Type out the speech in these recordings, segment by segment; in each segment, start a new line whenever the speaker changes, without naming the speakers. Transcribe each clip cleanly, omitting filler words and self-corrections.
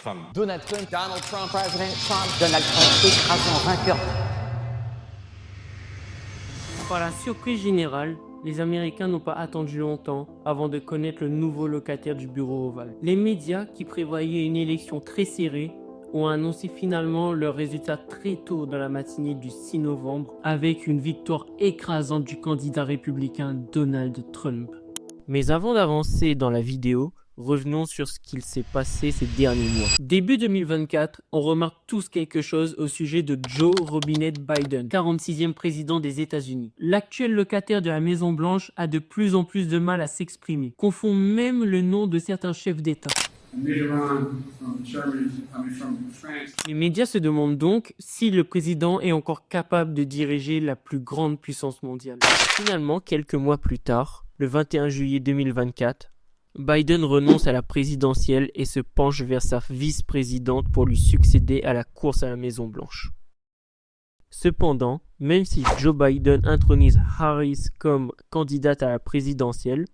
Trump.
Donald Trump, President Trump, Donald Trump écrasant vainqueur.
Par la surprise générale, les Américains n'ont pas attendu longtemps avant de connaître le nouveau locataire du bureau ovale. Les médias, qui prévoyaient une élection très serrée, ont annoncé finalement leurs résultats très tôt dans la matinée du 6 novembre avec une victoire écrasante du candidat républicain Donald Trump. Mais avant d'avancer dans la vidéo, revenons sur ce qu'il s'est passé ces derniers mois. Début 2024, on remarque tous quelque chose au sujet de Joe Robinette Biden, 46e président des États-Unis. L'actuel locataire de la Maison-Blanche a de plus en plus de mal à s'exprimer, confond même le nom de certains chefs d'État. Les médias se demandent donc si le président est encore capable de diriger la plus grande puissance mondiale. Finalement, quelques mois plus tard, le 21 juillet 2024, Biden renonce à la présidentielle et se penche vers sa vice-présidente pour lui succéder à la course à la Maison-Blanche. Cependant, même si Joe Biden intronise Harris comme candidate à la présidentielle,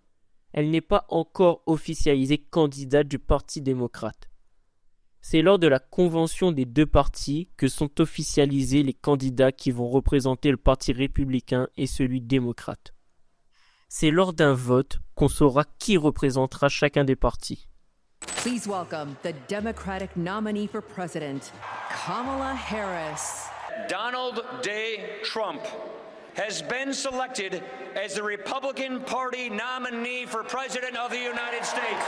elle n'est pas encore officialisée candidate du Parti démocrate. C'est lors de la convention des deux partis que sont officialisés les candidats qui vont représenter le Parti républicain et celui démocrate. C'est lors d'un vote qu'on saura qui représentera chacun des partis.
Please welcome the Democratic nominee for president, Kamala Harris.
Donald J. Trump has been selected as the Republican Party nominee for President of the United States.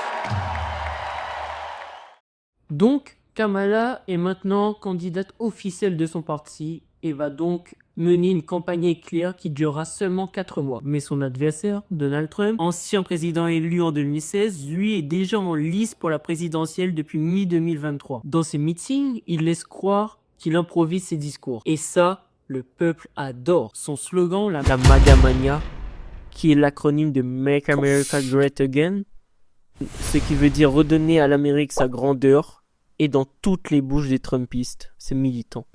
Donc, Kamala est maintenant candidate officielle de son parti et va donc mener une campagne éclair qui durera seulement 4 mois. Mais son adversaire, Donald Trump, ancien président élu en 2016, lui est déjà en lice pour la présidentielle depuis mi-2023. Dans ses meetings, il laisse croire qu'il improvise ses discours. Et ça, le peuple adore. Son slogan, la Magamania, qui est l'acronyme de Make America Great Again, ce qui veut dire redonner à l'Amérique sa grandeur, est dans toutes les bouches des Trumpistes, ces militants.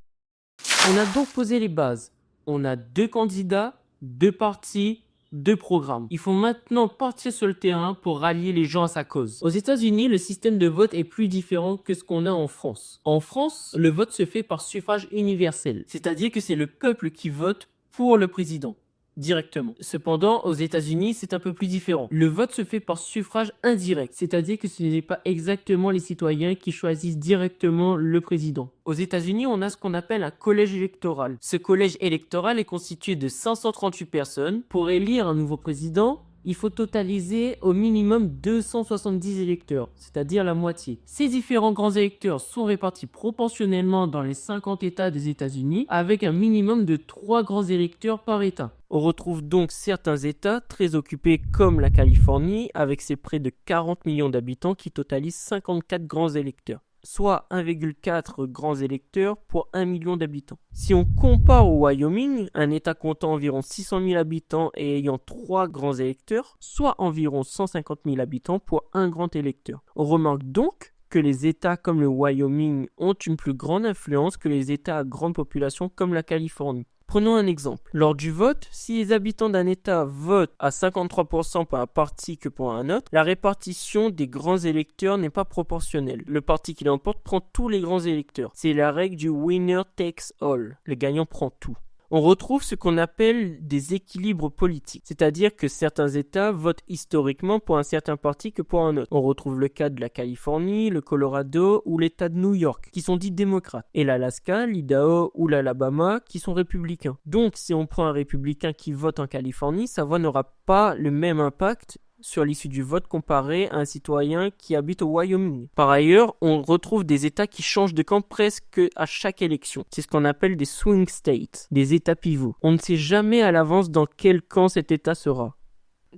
On a donc posé les bases. On a 2 candidats, 2 partis, 2 programmes. Il faut maintenant partir sur le terrain pour rallier les gens à sa cause. Aux États-Unis, le système de vote est plus différent que ce qu'on a en France. En France, le vote se fait par suffrage universel, c'est-à-dire que c'est le peuple qui vote pour le président directement. Cependant, aux États-Unis, c'est un peu plus différent. Le vote se fait par suffrage indirect, c'est-à-dire que ce n'est pas exactement les citoyens qui choisissent directement le président. Aux États-Unis, on a ce qu'on appelle un collège électoral. Ce collège électoral est constitué de 538 personnes. Pour élire un nouveau président, il faut totaliser au minimum 270 électeurs, c'est-à-dire la moitié. Ces différents grands électeurs sont répartis proportionnellement dans les 50 États des États-Unis, avec un minimum de 3 grands électeurs par État. On retrouve donc certains États très occupés comme la Californie, avec ses près de 40 millions d'habitants qui totalisent 54 grands électeurs, soit 1,4 grands électeurs pour 1 million d'habitants. Si on compare au Wyoming, un État comptant environ 600 000 habitants et ayant 3 grands électeurs, soit environ 150 000 habitants pour un grand électeur. On remarque donc que les États comme le Wyoming ont une plus grande influence que les États à grande population comme la Californie. Prenons un exemple. Lors du vote, si les habitants d'un État votent à 53% pour un parti que pour un autre, la répartition des grands électeurs n'est pas proportionnelle. Le parti qui l'emporte prend tous les grands électeurs. C'est la règle du winner takes all. Le gagnant prend tout. On retrouve ce qu'on appelle des équilibres politiques, c'est-à-dire que certains États votent historiquement pour un certain parti que pour un autre. On retrouve le cas de la Californie, le Colorado ou l'État de New York, qui sont dits démocrates, et l'Alaska, l'Idaho ou l'Alabama, qui sont républicains. Donc, si on prend un républicain qui vote en Californie, sa voix n'aura pas le même impact sur l'issue du vote comparé à un citoyen qui habite au Wyoming. Par ailleurs, on retrouve des États qui changent de camp presque à chaque élection. C'est ce qu'on appelle des swing states, des États pivots. On ne sait jamais à l'avance dans quel camp cet État sera.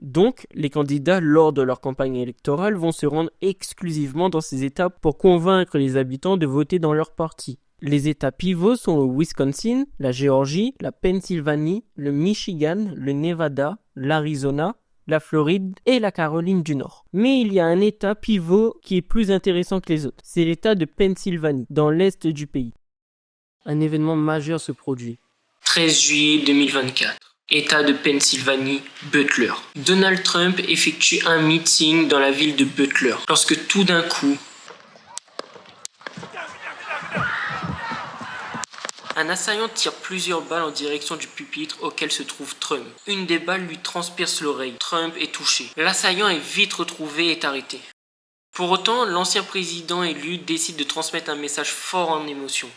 Donc, les candidats, lors de leur campagne électorale, vont se rendre exclusivement dans ces États pour convaincre les habitants de voter dans leur parti. Les États pivots sont le Wisconsin, la Géorgie, la Pennsylvanie, le Michigan, le Nevada, l'Arizona, la Floride et la Caroline du Nord. Mais il y a un État pivot qui est plus intéressant que les autres. C'est l'État de Pennsylvanie, dans l'est du pays. Un événement majeur se produit. 13 juillet 2024. État de Pennsylvanie, Butler. Donald Trump effectue un meeting dans la ville de Butler, lorsque tout d'un coup, Un assaillant tire plusieurs balles en direction du pupitre auquel se trouve Trump. Une des balles lui transperce l'oreille. Trump est touché. L'assaillant est vite retrouvé et est arrêté. Pour autant, l'ancien président élu décide de transmettre un message fort en émotion.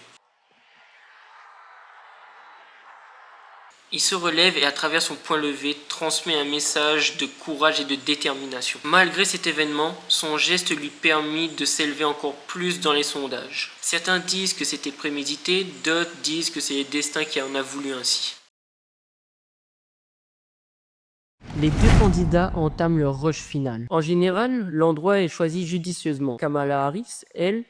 Il se relève et à travers son poing levé, transmet un message de courage et de détermination. Malgré cet événement, son geste lui permit de s'élever encore plus dans les sondages. Certains disent que c'était prémédité, d'autres disent que c'est le destin qui en a voulu ainsi. Les deux candidats entament leur rush final. En général, l'endroit est choisi judicieusement. Kamala Harris, elle,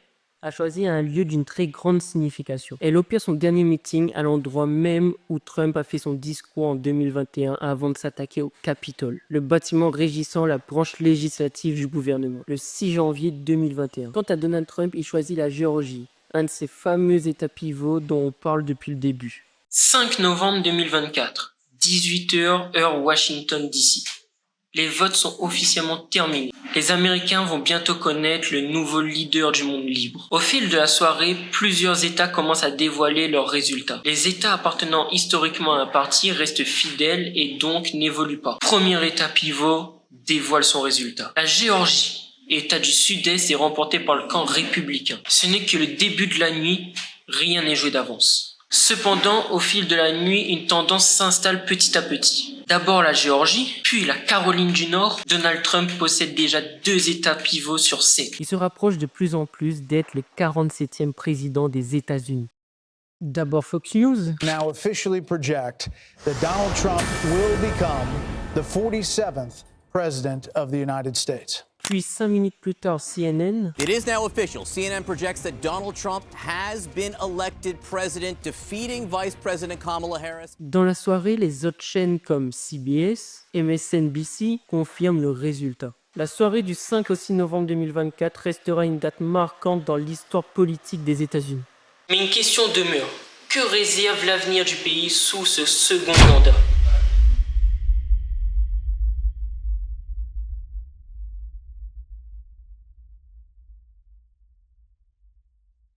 a choisi un lieu d'une très grande signification. Elle opère son dernier meeting à l'endroit même où Trump a fait son discours en 2021 avant de s'attaquer au Capitole, le bâtiment régissant la branche législative du gouvernement, le 6 janvier 2021. Quant à Donald Trump, il choisit la Géorgie, un de ces fameux états pivots dont on parle depuis le début. 5 novembre 2024, 18h, heure Washington DC. Les votes sont officiellement terminés. Les Américains vont bientôt connaître le nouveau leader du monde libre. Au fil de la soirée, plusieurs États commencent à dévoiler leurs résultats. Les États appartenant historiquement à un parti restent fidèles et donc n'évoluent pas. Premier État pivot dévoile son résultat. La Géorgie, État du Sud-Est, est remporté par le camp républicain. Ce n'est que le début de la nuit, rien n'est joué d'avance. Cependant, au fil de la nuit, une tendance s'installe petit à petit. D'abord la Géorgie, puis la Caroline du Nord. Donald Trump possède déjà 2 États pivots sur 7. Il se rapproche de plus en plus d'être le 47e président des États-Unis. D'abord Fox News.
Now officially project that Donald Trump will become the 47th president of the United States.
Puis 5 minutes plus tard, CNN.
It is now official. CNN projects that Donald Trump has been elected president, defeating Vice President Kamala Harris.
Dans la soirée, les autres chaînes comme CBS, MSNBC confirment le résultat. La soirée du 5 au 6 novembre 2024 restera une date marquante dans l'histoire politique des États-Unis. Mais une question demeure. Que réserve l'avenir du pays sous ce second mandat ?